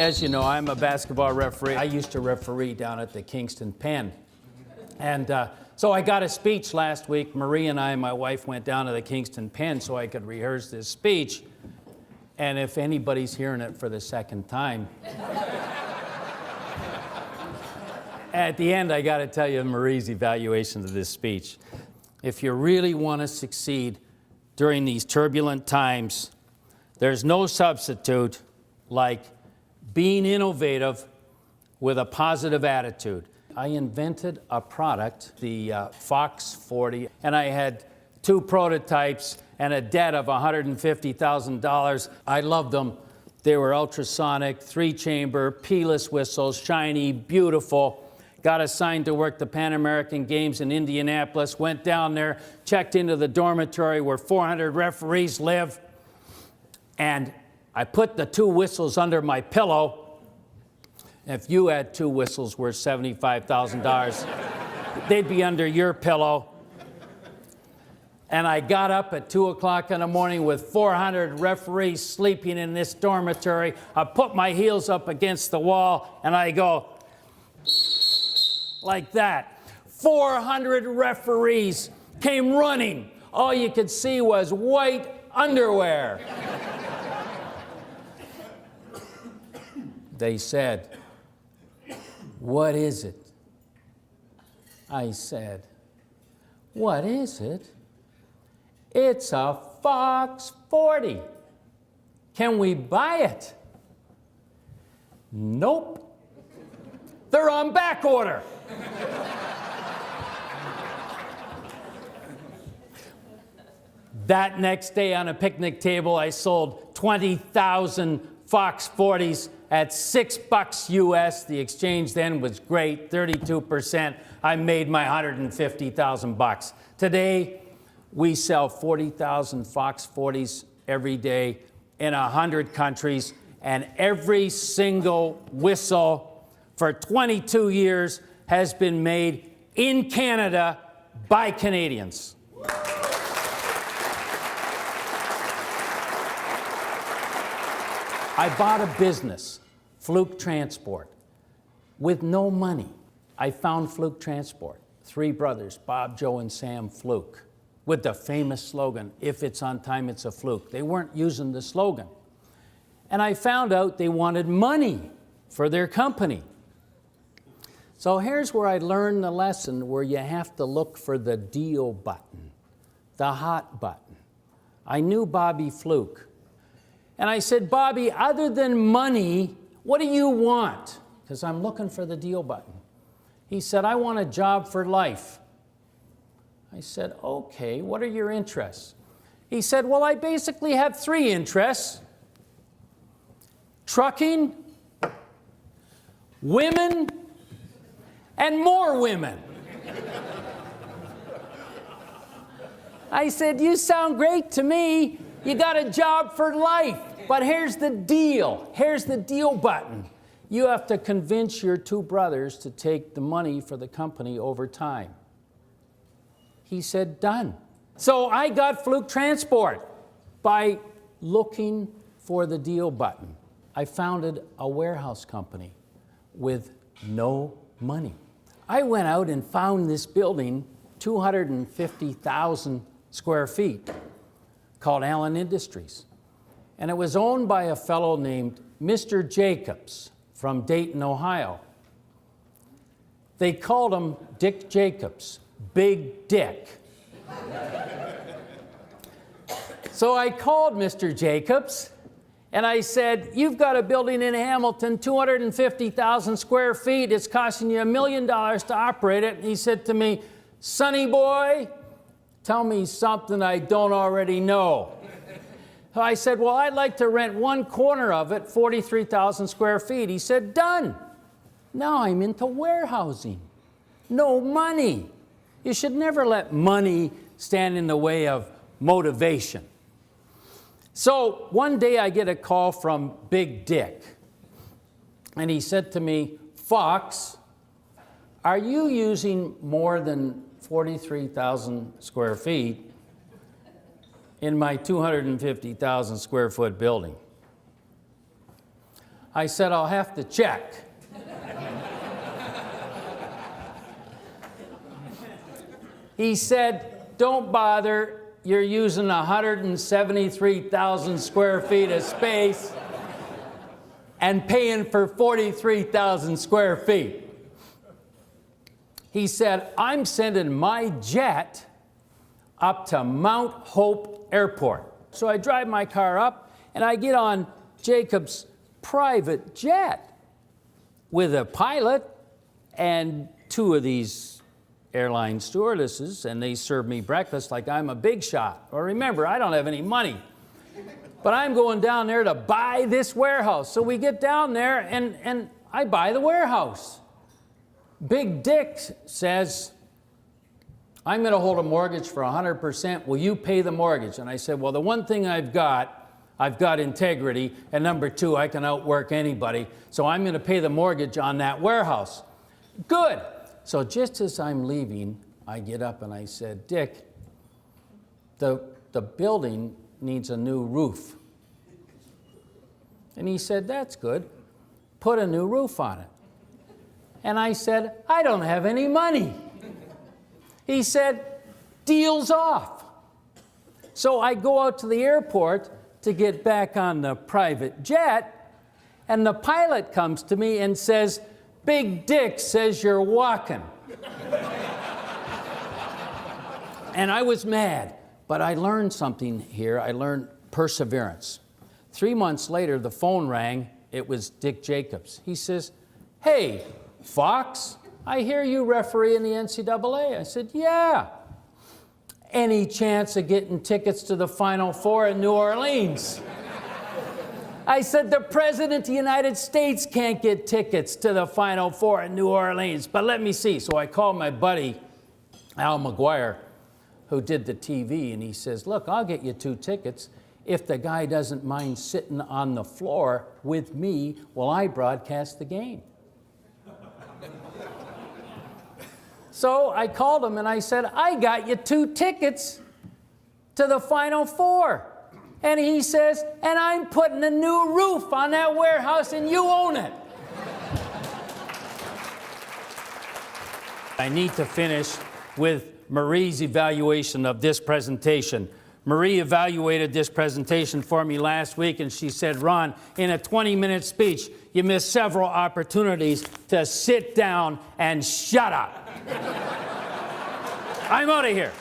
as you know, I'm a basketball referee. I used to referee down at the Kingston Pen. And so I got a speech last week. Marie and I, my wife, went down to the Kingston Pen so I could rehearse this speech. And if anybody's hearing it for the second time, at the end, I got to tell you Marie's evaluation of this speech. If you really want to succeed during these turbulent times, there's no substitute like being innovative with a positive attitude. I invented a product, the Fox 40, and I had 2 prototypes and a debt of $150,000. I loved them. They were ultrasonic, 3-chamber, P-less whistles, shiny, beautiful. Got assigned to work the Pan American Games in Indianapolis, went down there, checked into the dormitory where 400 referees live, and I put the 2 whistles under my pillow. If you had 2 whistles worth $75,000, they'd be under your pillow. And I got up at 2 o'clock in the morning with 400 referees sleeping in this dormitory. I put my heels up against the wall, and I go like that. 400 referees came running. All you could see was white underwear. They said, "What is it?" I said, "What is it?" "It's a Fox 40. Can we buy it?" "Nope. They're on back order." That next day on a picnic table, I sold 20,000 Fox 40s at $6 US. The exchange then was great, 32%. I made my $150,000. Today, we sell 40,000 Fox 40s every day in 100 countries, and every single whistle for 22 years has been made in Canada by Canadians. I bought a business, Fluke Transport, with no money. I found Fluke Transport, 3 brothers, Bob, Joe, and Sam Fluke, with the famous slogan, "If it's on time, it's a fluke." They weren't using the slogan. And I found out they wanted money for their company. So here's where I learned the lesson where you have to look for the deal button, the hot button. I knew Bobby Fluke. And I said, "Bobby, other than money, what do you want?" Because I'm looking for the deal button. He said, "I want a job for life." I said, "Okay, what are your interests?" He said, "Well, I basically have 3 interests: trucking, women, and more women." I said, "You sound great to me. You got a job for life. But here's the deal. Here's the deal button. You have to convince your 2 brothers to take the money for the company over time." He said, "Done." So I got Fluke Transport by looking for the deal button. I founded a warehouse company with no money. I went out and found this building, 250,000 square feet, called Allen Industries. And it was owned by a fellow named Mr. Jacobs from Dayton, Ohio. They called him Dick Jacobs, Big Dick. So I called Mr. Jacobs and I said, "You've got a building in Hamilton, 250,000 square feet. It's costing you $1 million to operate it." And he said to me, "Sonny boy, tell me something I don't already know." So I said, "Well, I'd like to rent 1 corner of it, 43,000 square feet. He said, "Done." Now I'm into warehousing. No money. You should never let money stand in the way of motivation. So one day I get a call from Big Dick. And he said to me, "Fox, are you using more than 43,000 square feet in my 250,000 square foot building?" I said, I'll have to check. He said, don't bother, you're using 173,000 square feet of space and paying for 43,000 square feet. He said, I'm sending my jet up to Mount Hope Airport. So I drive my car up and I get on Jacob's private jet with a pilot and two of these airline stewardesses, and they serve me breakfast like I'm a big shot. Well, remember, I don't have any money, but I'm going down there to buy this warehouse. So we get down there and I buy the warehouse. Big Dick says, I'm going to hold a mortgage for 100%. Will you pay the mortgage? And I said, well, the one thing I've got integrity, and number two, I can outwork anybody, so I'm going to pay the mortgage on that warehouse. Good. So just as I'm leaving, I get up and I said, Dick, the building needs a new roof. And he said, that's good. Put a new roof on it. And I said, I don't have any money. He said, deal's off. So I go out to the airport to get back on the private jet, and the pilot comes to me and says, Big Dick says you're walking. And I was mad, but I learned something here. I learned perseverance. 3 months later, the phone rang. It was Dick Jacobs. He says, hey, Fox, I hear you referee in the NCAA. I said, yeah. Any chance of getting tickets to the Final Four in New Orleans? I said, the President of the United States can't get tickets to the Final Four in New Orleans, but let me see. So I called my buddy, Al McGuire, who did the TV, and he says, look, I'll get you 2 tickets if the guy doesn't mind sitting on the floor with me while I broadcast the game. So I called him and I said, I got you 2 tickets to the Final Four. And he says, and I'm putting a new roof on that warehouse and you own it. I need to finish with Marie's evaluation of this presentation. Marie evaluated this presentation for me last week, and she said, Ron, in a 20-minute speech, you missed several opportunities to sit down and shut up. I'm out of here.